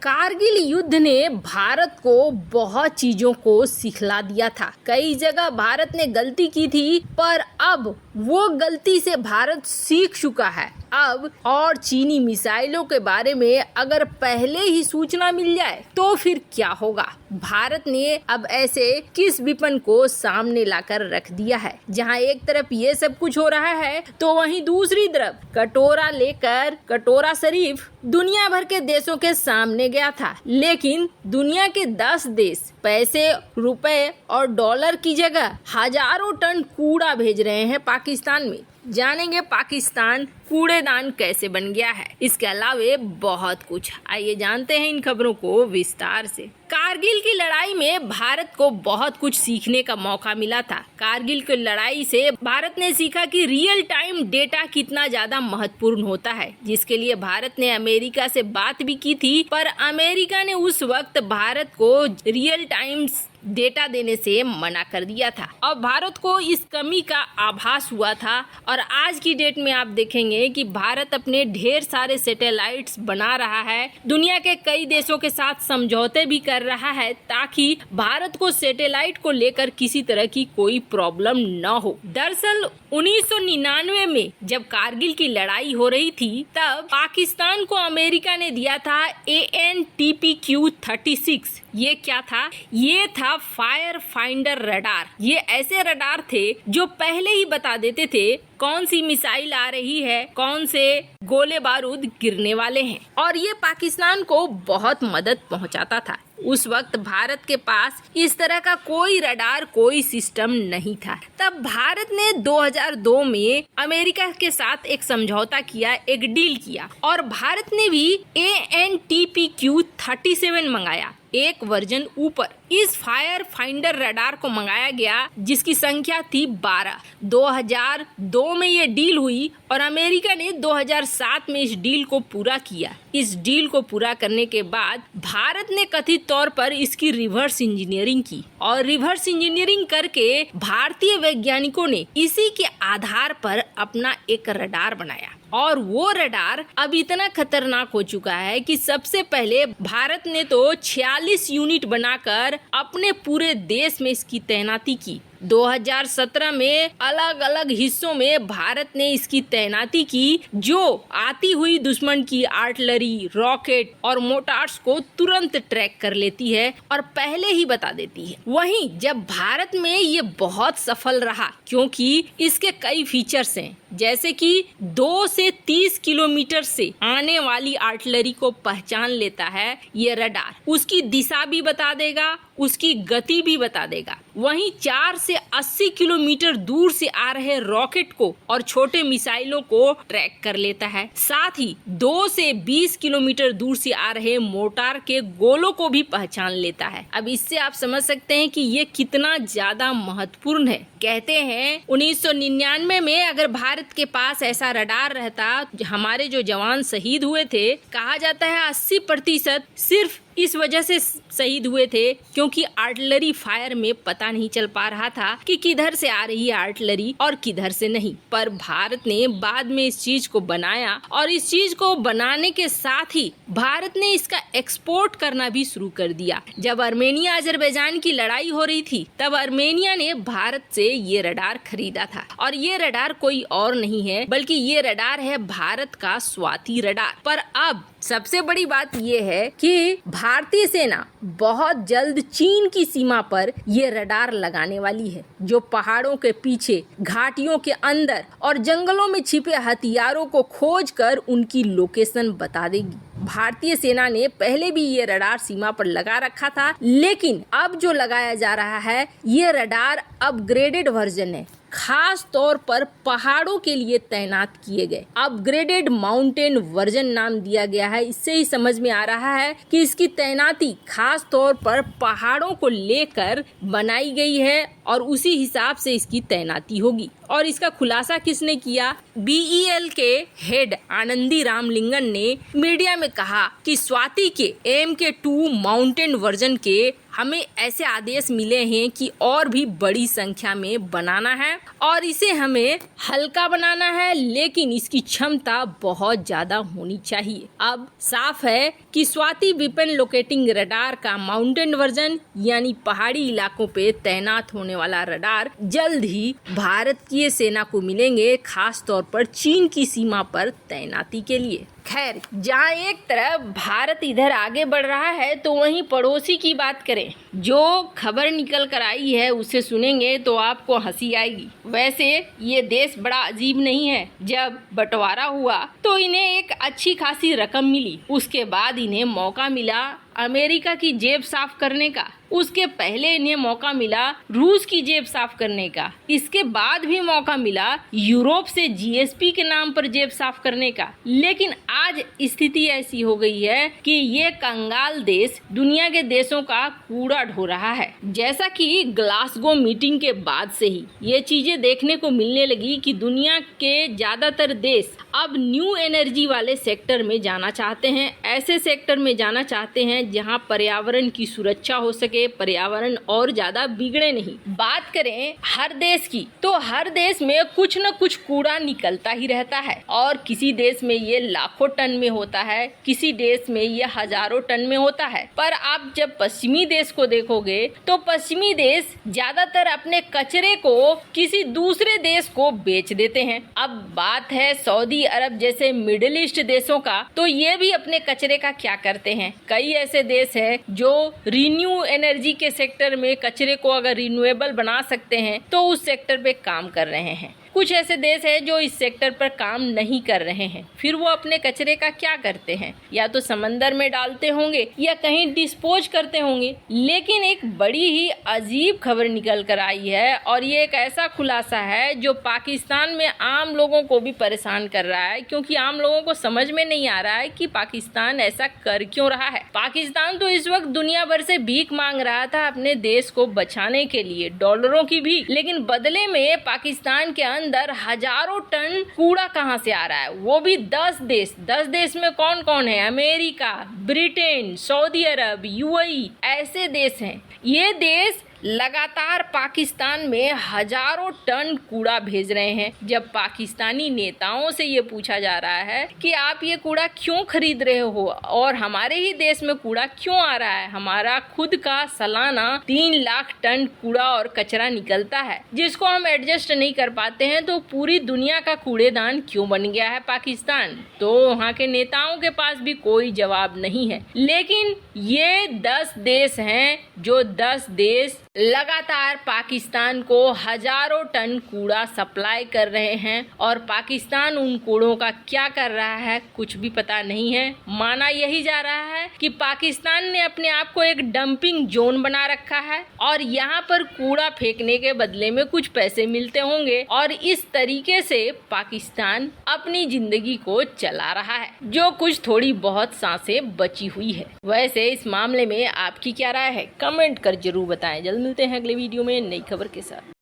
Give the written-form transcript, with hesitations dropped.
कारगिल युद्ध ने भारत को बहुत चीजों को सिखला दिया था। कई जगह भारत ने गलती की थी, पर अब वो गलती से भारत सीख चुका है। अब और चीनी मिसाइलों के बारे में अगर पहले ही सूचना मिल जाए तो फिर क्या होगा। भारत ने अब ऐसे किस विपन को सामने लाकर रख दिया है। जहां एक तरफ ये सब कुछ हो रहा है तो वहीं दूसरी तरफ कटोरा लेकर कटोरा शरीफ दुनिया भर के देशों के सामने गया था, लेकिन दुनिया के 10 देश पैसे, रुपए और डॉलर की जगह हजारों टन कूड़ा भेज रहे हैं पाकिस्तान में। जानेंगे पाकिस्तान कूड़ेदान कैसे बन गया है। इसके अलावे बहुत कुछ, आइए जानते हैं इन खबरों को विस्तार से। कारगिल की लड़ाई में भारत को बहुत कुछ सीखने का मौका मिला था। कारगिल की लड़ाई से भारत ने सीखा कि रियल टाइम डेटा कितना ज्यादा महत्वपूर्ण होता है, जिसके लिए भारत ने अमेरिका से बात भी की थी, पर अमेरिका ने उस वक्त भारत को रियल टाइम डेटा देने से मना कर दिया था। अब भारत को इस कमी का आभास हुआ था और आज की डेट में आप देखेंगे कि भारत अपने ढेर सारे सैटेलाइट्स बना रहा है, दुनिया के कई देशों के साथ समझौते भी कर रहा है ताकि भारत को सैटेलाइट को लेकर किसी तरह की कोई प्रॉब्लम न हो। दरअसल 1999 में जब कारगिल की लड़ाई हो रही थी, तब पाकिस्तान को अमेरिका ने दिया था AN/TPQ-36। ये क्या था? ये था फायर फाइंडर रडार। ये ऐसे रडार थे जो पहले ही बता देते थे कौन सी मिसाइल आ रही है, कौन से गोले बारूद गिरने वाले हैं, और ये पाकिस्तान को बहुत मदद पहुंचाता था। उस वक्त भारत के पास इस तरह का कोई रडार, कोई सिस्टम नहीं था। तब भारत ने 2002 में अमेरिका के साथ एक समझौता किया, एक डील किया, और भारत ने भी AN/TPQ-37 मंगाया, एक वर्जन ऊपर। इस फायर फाइंडर रडार को मंगाया गया जिसकी संख्या थी 12। 2002 में ये डील हुई और अमेरिका ने 2007 में इस डील को पूरा किया। इस डील को पूरा करने के बाद भारत ने कथित तौर पर इसकी रिवर्स इंजीनियरिंग की, और रिवर्स इंजीनियरिंग करके भारतीय वैज्ञानिकों ने इसी के आधार पर अपना एक रडार बनाया। और वो रडार अब इतना खतरनाक हो चुका है कि सबसे पहले भारत ने तो 46 यूनिट बनाकर अपने पूरे देश में इसकी तैनाती की। 2017 में अलग अलग हिस्सों में भारत ने इसकी तैनाती की, जो आती हुई दुश्मन की आर्टिलरी, रॉकेट और मोटार्स को तुरंत ट्रैक कर लेती है और पहले ही बता देती है। वहीं जब भारत में ये बहुत सफल रहा, क्योंकि इसके कई फीचर्स हैं, जैसे कि 2 से 30 किलोमीटर से आने वाली आर्टिलरी को पहचान लेता है ये रडार, उसकी दिशा भी बता देगा, उसकी गति भी बता देगा। वहीं 4 से 80 किलोमीटर दूर से आ रहे रॉकेट को और छोटे मिसाइलों को ट्रैक कर लेता है। साथ ही 2 से 20 किलोमीटर दूर से आ रहे मोर्टार के गोलों को भी पहचान लेता है। अब इससे आप समझ सकते हैं कि ये कितना ज्यादा महत्वपूर्ण है। कहते हैं 1999 में अगर भारत के पास ऐसा रडार रहता, हमारे जो जवान शहीद हुए थे, कहा जाता है 80% सिर्फ इस वजह से शहीद हुए थे क्योंकि आर्टिलरी फायर में पता नहीं चल पा रहा था कि किधर से आ रही है आर्टिलरी और किधर से नहीं। पर भारत ने बाद में इस चीज को बनाया, और इस चीज को बनाने के साथ ही भारत ने इसका एक्सपोर्ट करना भी शुरू कर दिया। जब आर्मेनिया अजरबैजान की लड़ाई हो रही थी, तब आर्मेनिया ने भारत से ये रडार खरीदा था, और ये रडार कोई और नहीं है बल्कि ये रडार है भारत का स्वाति रडार। पर अब सबसे बड़ी बात ये है कि भारतीय सेना बहुत जल्द चीन की सीमा पर ये रडार लगाने वाली है, जो पहाड़ों के पीछे, घाटियों के अंदर और जंगलों में छिपे हथियारों को खोजकर उनकी लोकेशन बता देगी। भारतीय सेना ने पहले भी ये रडार सीमा पर लगा रखा था, लेकिन अब जो लगाया जा रहा है ये रडार अपग्रेडेड वर्जन है, खास तौर पर पहाड़ों के लिए तैनात किए गए। अपग्रेडेड माउंटेन वर्जन नाम दिया गया है। इससे ही समझ में आ रहा है कि इसकी तैनाती खास तौर पर पहाड़ों को लेकर बनाई गई है और उसी हिसाब से इसकी तैनाती होगी। और इसका खुलासा किसने किया? BEL के हेड आनंदी रामलिंगन ने मीडिया में कहा कि स्वाति के MK2 माउंटेन वर्जन के हमें ऐसे आदेश मिले हैं कि और भी बड़ी संख्या में बनाना है और इसे हमें हल्का बनाना है, लेकिन इसकी क्षमता बहुत ज्यादा होनी चाहिए। अब साफ है कि स्वाति वेपन लोकेटिंग रडार का माउंटेन वर्जन यानी पहाड़ी इलाकों पे तैनात होने वाला रडार जल्द ही भारतीय सेना को मिलेंगे, खास तौर पर चीन की सीमा पर तैनाती के लिए। खैर, जहाँ एक तरफ भारत इधर आगे बढ़ रहा है तो वहीं पड़ोसी की बात करें। जो खबर निकल कर आई है उसे सुनेंगे तो आपको हंसी आएगी। वैसे ये देश बड़ा अजीब नहीं है। जब बंटवारा हुआ तो इन्हें एक अच्छी खासी रकम मिली, उसके बाद इन्हें मौका मिला अमेरिका की जेब साफ करने का, उसके पहले इन्हें मौका मिला रूस की जेब साफ करने का, इसके बाद भी मौका मिला यूरोप से GSP के नाम पर जेब साफ करने का। लेकिन आज स्थिति ऐसी हो गई है कि ये कंगाल देश दुनिया के देशों का कूड़ा ढो रहा है। जैसा कि ग्लासगो मीटिंग के बाद से ही ये चीजें देखने को मिलने लगी कि दुनिया के ज्यादातर देश अब न्यू एनर्जी वाले सेक्टर में जाना चाहते हैं, ऐसे सेक्टर में जाना चाहते हैं जहां पर्यावरण की सुरक्षा हो सके, पर्यावरण और ज्यादा बिगड़े नहीं। बात करें हर देश की तो हर देश में कुछ न कुछ कूड़ा निकलता ही रहता है और किसी देश में ये लाखों टन में होता है, किसी देश में ये हजारों टन में होता है। पर आप जब पश्चिमी देश को देखोगे तो पश्चिमी देश ज्यादातर अपने कचरे को किसी दूसरे देश को बेच देते हैं। अब बात है सऊदी अरब जैसे मिडिल ईस्ट देशों का, तो ये भी अपने कचरे का क्या करते हैं। कई ऐसे देश हैं जो रिन्यू एनर्जी के सेक्टर में कचरे को अगर रिन्यूएबल बना सकते हैं तो उस सेक्टर पे काम कर रहे हैं। कुछ ऐसे देश हैं जो इस सेक्टर पर काम नहीं कर रहे हैं। फिर वो अपने कचरे का क्या करते हैं, या तो समंदर में डालते होंगे या कहीं डिस्पोज करते होंगे। लेकिन एक बड़ी ही अजीब खबर निकल कर आई है और ये एक ऐसा खुलासा है जो पाकिस्तान में आम लोगों को भी परेशान कर रहा है, क्योंकि आम लोगों को समझ में नहीं आ रहा है कि पाकिस्तान ऐसा कर क्यों रहा है। पाकिस्तान तो इस वक्त दुनिया भर से भीख मांग रहा था अपने देश को बचाने के लिए, डॉलरों की भी, लेकिन बदले में पाकिस्तान के अंदर हजारों टन कूड़ा कहां से आ रहा है, वो भी 10 देश। 10 देश में कौन कौन है? अमेरिका, ब्रिटेन, सऊदी अरब, UAE ऐसे देश हैं। ये देश लगातार पाकिस्तान में हजारों टन कूड़ा भेज रहे हैं। जब पाकिस्तानी नेताओं से ये पूछा जा रहा है कि आप ये कूड़ा क्यों खरीद रहे हो और हमारे ही देश में कूड़ा क्यों आ रहा है, हमारा खुद का सालाना 3 लाख टन कूड़ा और कचरा निकलता है जिसको हम एडजस्ट नहीं कर पाते हैं, तो पूरी दुनिया का कूड़ेदान क्यों बन गया है पाकिस्तान। तो वहाँ के नेताओं के पास भी कोई जवाब नहीं है। लेकिन ये 10 देश हैं जो 10 देश लगातार पाकिस्तान को हजारों टन कूड़ा सप्लाई कर रहे हैं और पाकिस्तान उन कूड़ों का क्या कर रहा है कुछ भी पता नहीं है। माना यही जा रहा है कि पाकिस्तान ने अपने आप को एक डंपिंग जोन बना रखा है और यहाँ पर कूड़ा फेंकने के बदले में कुछ पैसे मिलते होंगे और इस तरीके से पाकिस्तान अपनी जिंदगी को चला रहा है, जो कुछ थोड़ी बहुत सांसें बची हुई है। वैसे इस मामले में आपकी क्या राय है, कमेंट कर जरूर बताएं। जल्द मिलते हैं अगले वीडियो में नई खबर के साथ।